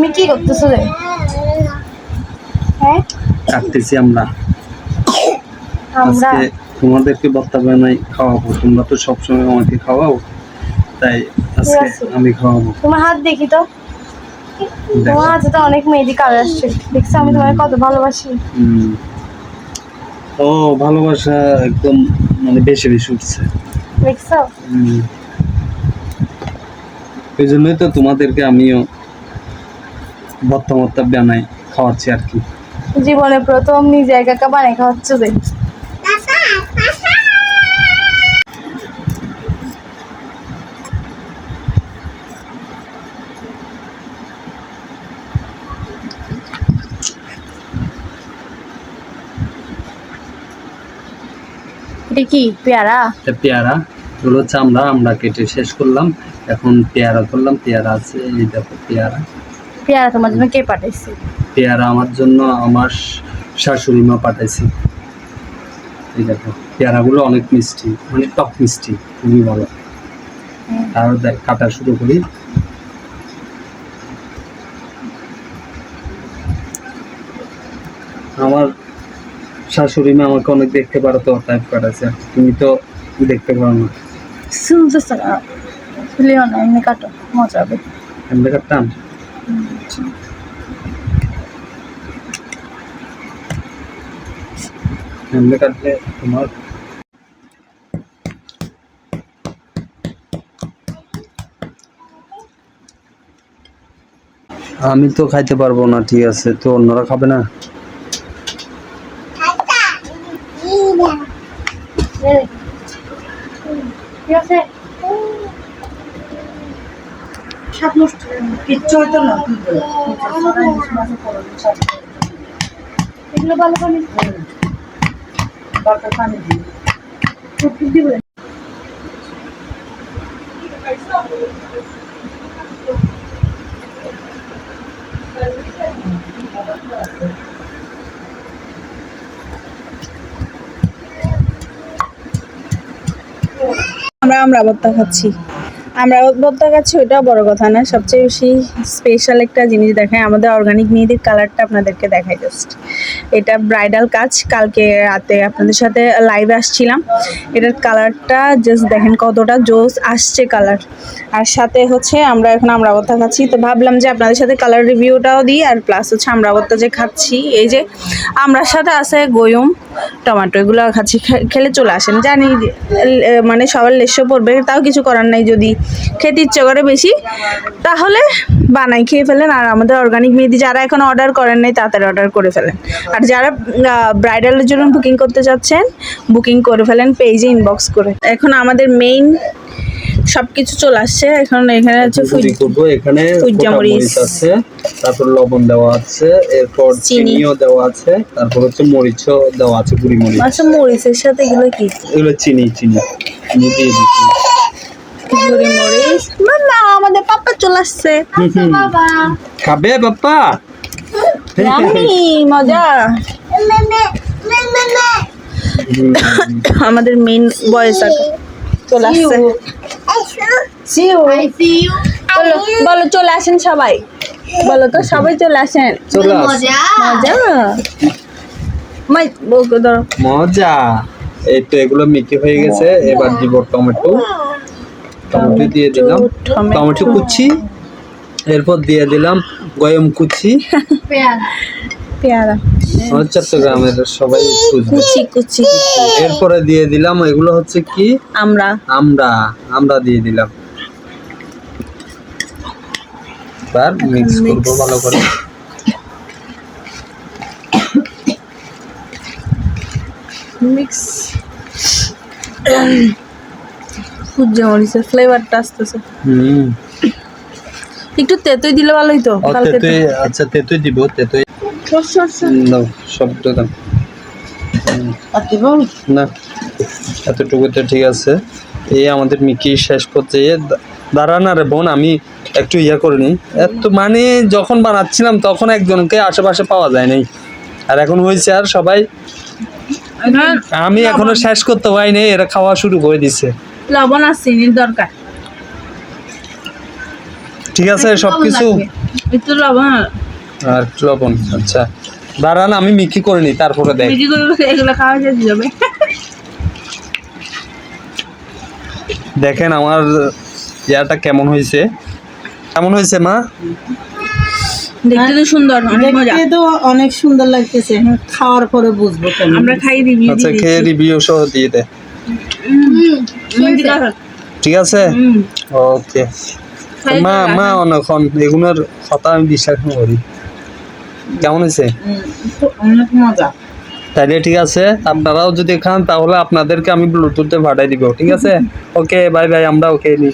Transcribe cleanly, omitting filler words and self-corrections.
তুমি কি করতেছো রে? হ্যাঁ কাটতেছি আমরা আমরা আজকে তোমাদেরকে ভর্তা বানাই খাওয়াবো। তোমরা তো সবসময় আমাকে খাওয়াও, তাই আজকে আমি খাওয়াবো। তোমার হাত দেখি তো। তোমার হাতে তো অনেক মেহেদি কালার আসছে। দেখছো আমি তোমাকে কত ভালোবাসি। ও ভালোবাসা একদম মানে বেশি বেশি উঠছে। দেখছো এই জন্যই তো তোমাদেরকে আমিও ভর্তা ভর্তা বানাই খাওয়াচ্ছি আর কি। জীবনে প্রথম নিজে একা একা বানাই খাওয়াচ্ছো যে। এটা কি পেয়ারা? এটা পেয়ারা, এগুলো হচ্ছে আমরা কেটে শেষ করলাম, এখন পেয়ারা করলাম। পেয়ারা আছে, এই দেখো পেয়ারা। পেয়ারা তোমার জন্য কে পাঠাইছে? পেয়ারা আমার জন্য আমার শাশুড়ি মা পাঠাইছে। এই দেখো পেয়ারাগুলো অনেক মিষ্টি, মানে টক মিষ্টি, খুবই ভালো। আর কাটা শুরু করি। আমার শাশুড়ি মা আমাকে অনেক দেখতে পারো তো, টাইপ কাটাছে। তুমি তো দেখতে পারো না। শুনতেছো না? ফুলিও না, এমনি কাটো, মজা হবে। এমনি কাটতাম। এমনি কাটলে তোমার আমি তো খাইতে পারবো না, ঠিক আছে, তো অন্যরা খাবে না। ঠিক আছে, স্বাদ নষ্ট কিচ্ছু হইতো না। এগুলো ভালো পানি দরকার, পানি দিবে। আমরা ভর্তা খাচ্ছি। আমরা ভর্তা খাচ্ছি, ওইটাও বড় কথা না। সবচেয়ে বেশি স্পেশাল একটা জিনিস দেখায়, আমাদের অর্গানিক মেহেদির কালারটা আপনাদেরকে দেখাই জাস্ট। এটা ব্রাইডাল কাজ, কালকে রাতে আপনাদের সাথে লাইভে আসছিলাম। এটার কালারটা জাস্ট দেখেন কতটা জোস আসছে কালার। আর সাথে হচ্ছে আমরা এখন আমরা ভর্তা খাচ্ছি, তো ভাবলাম যে আপনাদের সাথে কালার রিভিউটাও দিই। আর প্লাস হচ্ছে আমরা ভর্তা যে খাচ্ছি, এই যে আমরার সাথে আছে গয়ম, টমেটো, এগুলো খাচ্ছি। খেলে চলে আসেন, জানি মানে সবার লেশো পড়বে, তাও কিছু করার নাই। যদি খেতে ইচ্ছে করে বেশি তাহলে বানাই খেয়ে ফেলেন। আর আমাদের অর্গানিক মেহেদি যারা এখন অর্ডার করেন নাই তাড়াতাড়ি অর্ডার করে ফেলেন। আর যারা ব্রাইডালের জন্য বুকিং করতে চাচ্ছেন বুকিং করে ফেলেন পেজে ইনবক্স করে। এখন আমাদের মেইন সবকিছু চলে আসছে। এখন এখানে হচ্ছে এখানে মরিচ আছে, তারপর লবণ দেওয়া আছে, এরপর চিনিও দেওয়া আছে, তারপর হচ্ছে মরিচও দেওয়া আছে, গুঁড়ি মরিচ। আচ্ছা, মরিচের সাথে এগুলো কি? এগুলো চিনি চিনি চিনি দিয়ে দিচ্ছি। গুঁড়ি মরিচ। মামা, আমাদের পাপা চলে আসছে। বাবা খাবে পাপ্পা? ইয়াম্মি, মজা। আমাদের মেইন বয়েস চলে আসছে। বলো বলো, চলে আসেন সবাই। বলো তো, সবাই চলে আসেন। মজা মজা মাই বলতে ধরো মজা। এই তো এগুলো মিক্স হয়ে গেছে, এবার দিব টমেটো। টমেটো দিয়ে দিলাম, টমেটো কুচি। এরপর দিয়ে দিলাম গয়ম কুচি। পেয়ারা চট্টগ্রামের সবাই কুচি কুচি। এরপরে দিয়ে দিলাম এগুলো হচ্ছে কি, আমরা আমরা আমরা দিয়ে দিলাম। এবার মিক্স করবো ভালো করে। মিক্স সূর্য মরিচের ফ্লেভারটা আসতেছে। একটু তেঁতুই দিলে ভালোই তো। তেঁতুই, আচ্ছা তেঁতুই দিব। তেঁতুই দাও, সবটা দাও না, এতটুকু তো ঠিক আছে। এই আমাদের মিকি শেষ পর্যায়ে। দাঁড়া না রে বোন, আমি একটু ইয়া করে নিই। এত মানে যখন বানাচ্ছিলাম তখন একজনকে আশেপাশে পাওয়া যায় নাই, আর এখন হয়েছে আর সবাই। আমি এখনো শেষ করতে পারিনি, এরা খাওয়া শুরু করে দিছে। লবণ আর চিনির দরকার। ঠিক আছে, সবকিছু একটু লবণ আর একটু লবণ, আচ্ছা দাঁড়ান আমি মিকি করে নিই তারপরে দেখ। মিষ্টি করে এগুলো খাওয়া যাবে। দেখেন আমার ইয়াটা কেমন হয়েছে, কেমন হয়েছে মা? দেখতে তো সুন্দর, অনেক মজা। দেখতে তো অনেক সুন্দর লাগতেছে, এখন খাওয়ার পরে বুঝবো কেমন। আমরা খাই রিভিউ আচ্ছা খেয়ে রিভিউ সহ দিয়ে দে, ঠিক আছে? ওকে মা মা অনেকক্ষণ এগুলোর কথা আমি বিশ্বাস করি। কেমন হয়েছে? অনেক মজা। তাইলে ঠিক আছে, আপনারাও যদি খান তাহলে আপনাদেরকে আমি ব্লুটুথে পাঠাই দিব, ঠিক আছে? ওকে বাই বাই, আমরা ওকে নিই।